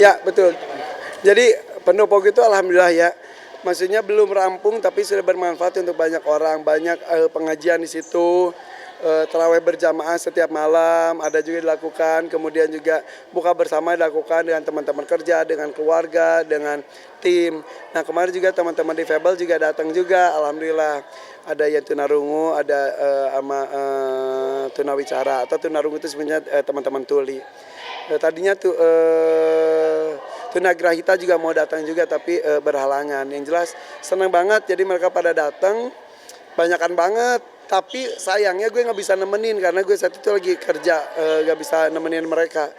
Ya, betul. Jadi pendopo itu alhamdulillah ya. Maksudnya belum rampung tapi sudah bermanfaat untuk banyak orang. Banyak pengajian di situ. Tarawih berjamaah setiap malam ada juga dilakukan, kemudian juga buka bersama dilakukan dengan teman-teman kerja, dengan keluarga, dengan tim. Nah kemarin juga teman-teman difabel juga datang juga, alhamdulillah. Ada yang tunarungu, ada sama tunawicara atau tunarungu itu sebenarnya teman-teman tuli. Tadinya tuh tunagrahita juga mau datang juga tapi berhalangan. Yang jelas senang banget, jadi mereka pada datang, banyakan banget. Tapi sayangnya gue nggak bisa nemenin karena gue saat itu lagi kerja, nggak bisa nemenin mereka.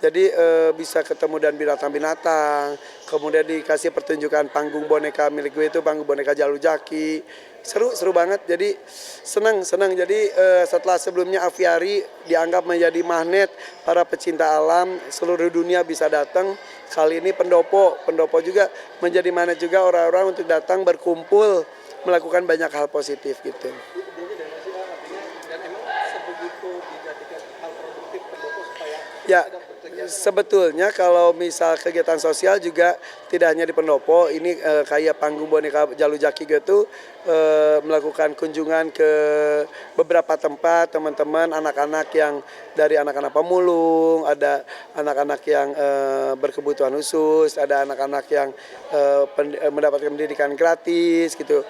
Jadi bisa ketemu dan binatang-binatang, kemudian dikasih pertunjukan panggung boneka milik gue itu panggung boneka Jalu Jaki. Seru banget, jadi senang. Jadi setelah sebelumnya aviari dianggap menjadi magnet para pecinta alam, seluruh dunia bisa datang. Kali ini pendopo juga menjadi magnet juga orang-orang untuk datang berkumpul, melakukan banyak hal positif gitu. Ya, sebetulnya kalau misal kegiatan sosial juga tidak hanya di pendopo, ini kayak panggung boneka Jalu Jaki gitu, melakukan kunjungan ke beberapa tempat teman-teman, anak-anak yang dari anak-anak pemulung, ada anak-anak yang berkebutuhan khusus, ada anak-anak yang mendapatkan pendidikan gratis gitu.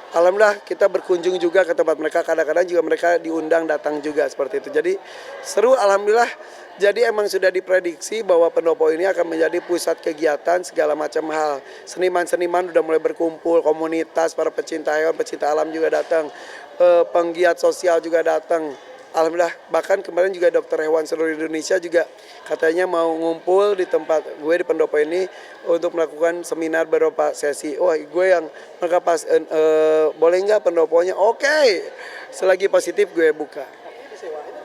Alhamdulillah kita berkunjung juga ke tempat mereka, kadang-kadang juga mereka diundang datang juga seperti itu. Jadi seru alhamdulillah. Jadi emang sudah diprediksi bahwa pendopo ini akan menjadi pusat kegiatan segala macam hal. Seniman-seniman sudah mulai berkumpul, komunitas, para pecinta hewan, pecinta alam juga datang. Penggiat sosial juga datang. Alhamdulillah, bahkan kemarin juga dokter hewan seluruh Indonesia juga katanya mau ngumpul di tempat gue di pendopo ini untuk melakukan seminar beberapa sesi. Wah, gue yang mereka pas boleh nggak pendoponya? Oke. Selagi positif gue buka.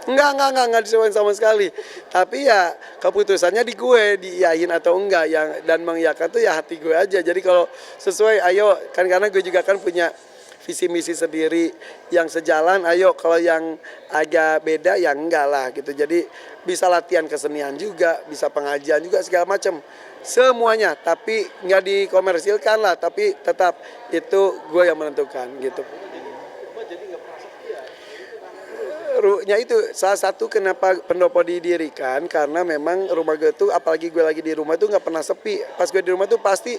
Enggak disewain sama sekali. Tapi ya keputusannya di gue, diiyain atau enggak yang dan mengiyakan tuh ya hati gue aja. Jadi kalau sesuai ayo, kan karena gue juga kan punya visi misi sendiri yang sejalan, ayo kalau yang agak beda ya enggak lah gitu. Jadi bisa latihan kesenian juga, bisa pengajian juga segala macam. Semuanya, tapi nggak dikomersilkan lah, tapi tetap itu gue yang menentukan gitu. Ya itu salah satu kenapa pendopo didirikan, karena memang rumah gue tuh apalagi gue lagi di rumah tuh nggak pernah sepi. Pas gue di rumah tuh pasti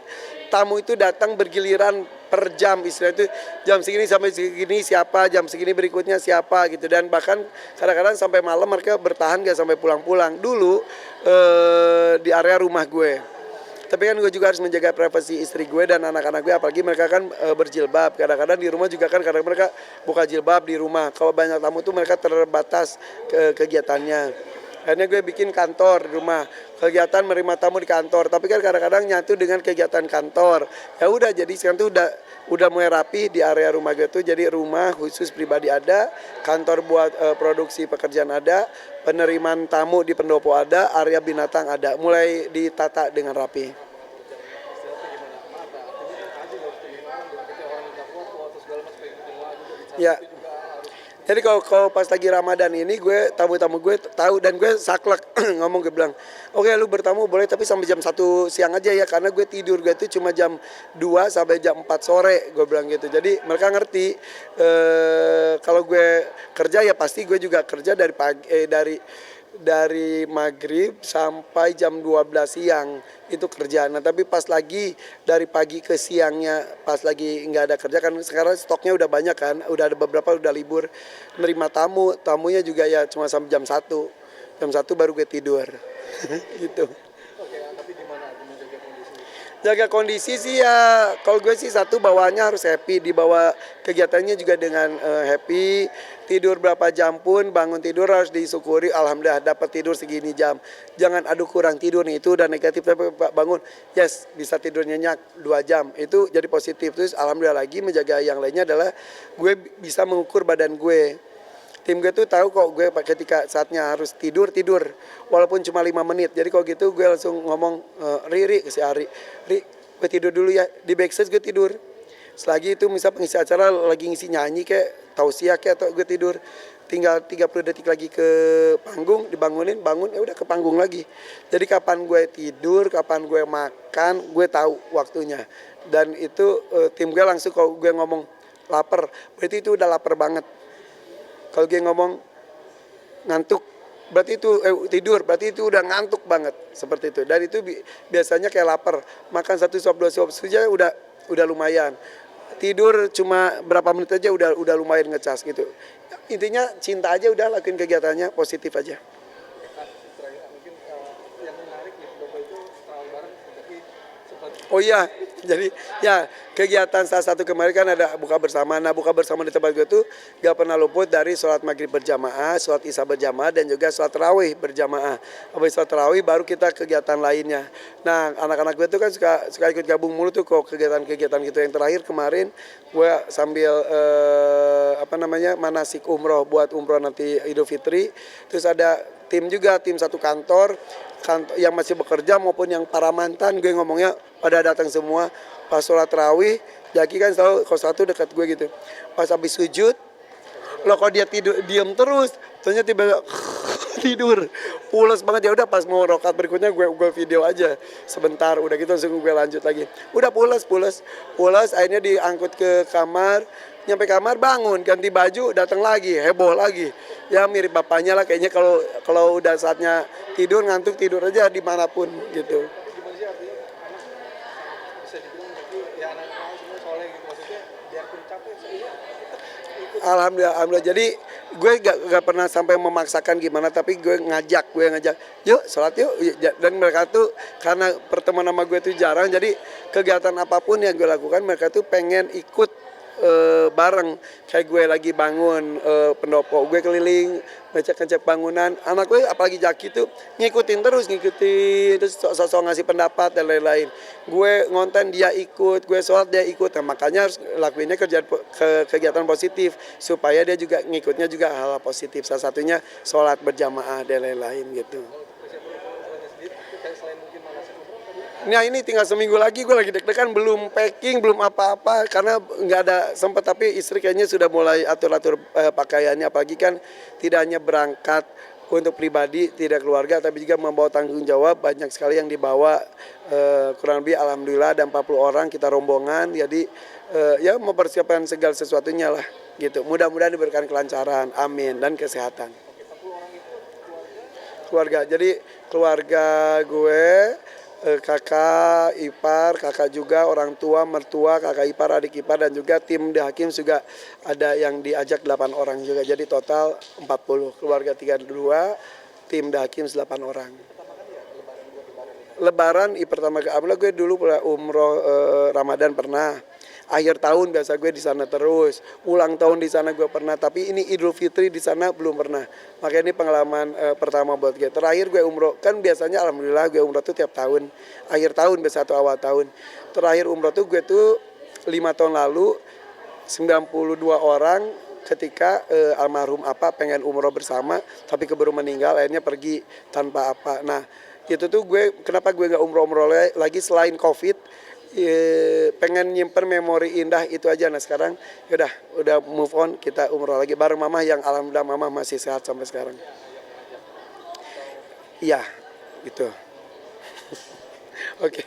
tamu itu datang bergiliran per jam, istilah itu jam segini sampai segini siapa, jam segini berikutnya siapa gitu. Dan bahkan kadang-kadang sampai malam mereka bertahan gak sampai pulang-pulang. Dulu di area rumah gue. Tapi kan gue juga harus menjaga privasi istri gue dan anak-anak gue, apalagi mereka kan berjilbab. Kadang-kadang di rumah juga kan kadang mereka buka jilbab di rumah. Kalau banyak tamu tuh mereka terbatas kegiatannya. Akhirnya gue bikin kantor di rumah, kegiatan menerima tamu di kantor. Tapi kan kadang-kadang nyatu dengan kegiatan kantor. Ya udah, jadi sekarang tuh udah mulai rapi di area rumah gue tuh. Jadi rumah khusus pribadi ada, kantor buat produksi pekerjaan ada, penerimaan tamu di pendopo ada, area binatang ada. Mulai ditata dengan rapi. Ya. Jadi kalau pas lagi Ramadan ini gue tamu-tamu gue tahu dan gue saklek ngomong, gue bilang, "Oke, lu bertamu boleh tapi sampai jam 1 siang aja ya, karena gue tidur gue tuh cuma jam 2 sampai jam 4 sore." Gue bilang gitu. Jadi mereka ngerti kalau gue kerja ya pasti gue juga kerja dari pagi dari maghrib sampai jam 12 siang itu kerja. Nah tapi pas lagi dari pagi ke siangnya pas lagi nggak ada kerja kan, sekarang stoknya udah banyak kan, udah ada beberapa udah libur, nerima tamunya juga ya cuma sampai jam 1 baru gue tidur gitu. Jaga kondisi sih ya, kalau gue sih satu bawaannya harus happy, dibawa kegiatannya juga dengan happy. Tidur berapa jam pun, bangun tidur harus disyukuri, alhamdulillah dapat tidur segini jam. Jangan aduh kurang tidur nih, itu udah negatif, tapi bangun yes bisa tidur nyenyak 2 jam, itu jadi positif. Terus alhamdulillah lagi menjaga yang lainnya adalah gue bisa mengukur badan gue. Tim gue tuh tahu kok gue ketika saatnya harus tidur walaupun cuma 5 menit. Jadi kalau gitu gue langsung ngomong Ri ke si Ari, Ri gue tidur dulu ya, di backstage gue tidur. Selagi itu misal pengisi acara lagi ngisi nyanyi kayak tausiah kayak atau gue tidur, tinggal 30 detik lagi ke panggung, dibangunin, bangun, ya udah ke panggung lagi. Jadi kapan gue tidur, kapan gue makan, gue tahu waktunya. Dan itu tim gue langsung kalau gue ngomong lapar, berarti itu udah lapar banget. Kalau gue ngomong ngantuk, berarti itu tidur, berarti itu udah ngantuk banget, seperti itu. Dan itu biasanya kayak lapar, makan 1 suap 2 suap saja udah lumayan. Tidur cuma berapa menit aja udah lumayan ngecas gitu. Intinya cinta aja, udah lakuin kegiatannya positif aja. Mungkin yang menarik di Pendopo itu terawih bareng, tapi sempat Oh iya, jadi ya kegiatan salah satu kemarin kan ada buka bersama. Nah, buka bersama di tempat gue tuh gak pernah luput dari sholat maghrib berjamaah, sholat isya berjamaah, dan juga sholat tarawih berjamaah. Habis sholat tarawih baru kita kegiatan lainnya. Nah, anak-anak gue tuh kan suka ikut gabung mulu tuh kok kegiatan-kegiatan gitu. Yang terakhir kemarin gue sambil manasik umroh buat umroh nanti Idul Fitri. Terus ada tim juga, tim satu kantor yang masih bekerja maupun yang para mantan, gue ngomongnya pada datang semua. Pas sholat tarawih, Jaki kan selalu kalau satu dekat gue gitu. Pas habis sujud, loh kok dia diem terus, ternyata tiba tidur, pulas banget. Ya udah pas mau rokat berikutnya gue video aja sebentar, udah gitu langsung gue lanjut lagi. Udah pulas, akhirnya diangkut ke kamar. Nyampe kamar bangun, ganti baju, datang lagi, heboh lagi. Ya mirip bapaknya lah kayaknya, kalau udah saatnya tidur, ngantuk tidur aja dimanapun gitu. gimana sih artinya anak bisa dibilang berarti ya anak-anak semua soleh gitu, maksudnya biarpun capek saya ikut. Alhamdulillah. Jadi gue gak pernah sampai memaksakan gimana, tapi gue ngajak, yuk sholat yuk. Dan mereka tuh karena pertemuan sama gue tuh jarang, jadi kegiatan apapun yang gue lakukan mereka tuh pengen ikut bareng. Kayak gue lagi bangun pendopo, gue keliling ngecek bangunan. Anak gue apalagi Jaki tuh ngikutin terus sosok ngasih pendapat dan lain-lain. Gue ngonten dia ikut, gue sholat dia ikut. Nah, makanya harus lakuinnya kegiatan positif supaya dia juga ngikutnya juga hal positif. Salah satunya sholat berjamaah dan lain-lain gitu. Nah ini tinggal seminggu lagi, gue lagi deg-degan, belum packing, belum apa-apa karena nggak ada sempat. Tapi istri kayaknya sudah mulai atur-atur pakaiannya, apalagi kan tidak hanya berangkat untuk pribadi, tidak keluarga, tapi juga membawa tanggung jawab. Banyak sekali yang dibawa, kurang lebih alhamdulillah ada 40 orang kita rombongan. Jadi ya mempersiapkan segala sesuatunya lah gitu. Mudah-mudahan diberikan kelancaran, amin, dan kesehatan. Keluarga, jadi keluarga gue, kakak ipar, kakak juga, orang tua, mertua, kakak ipar, adik ipar, dan juga tim The Hakim juga ada yang diajak 8 orang juga. Jadi total 40, keluarga 32, tim The Hakim 8 orang. Lebaran pertama kali gue dulu pernah umroh Ramadan pernah. Akhir tahun biasa gue di sana terus. Ulang tahun di sana gue pernah, tapi ini Idul Fitri di sana belum pernah. Makanya ini pengalaman pertama buat gue. Terakhir gue umroh, kan biasanya alhamdulillah gue umroh tuh tiap tahun. Akhir tahun biasa atau awal tahun. Terakhir umroh tuh gue tuh 5 tahun lalu 92 orang ketika almarhum apa pengen umroh bersama, tapi keburu meninggal, akhirnya pergi tanpa apa. Nah itu tuh gue, kenapa gue gak umroh lagi selain COVID, pengen nyimpen memori indah itu aja. Nah sekarang udah move on, kita umroh lagi bareng mama yang alhamdulillah mama masih sehat sampai sekarang. Iya gitu. Oke.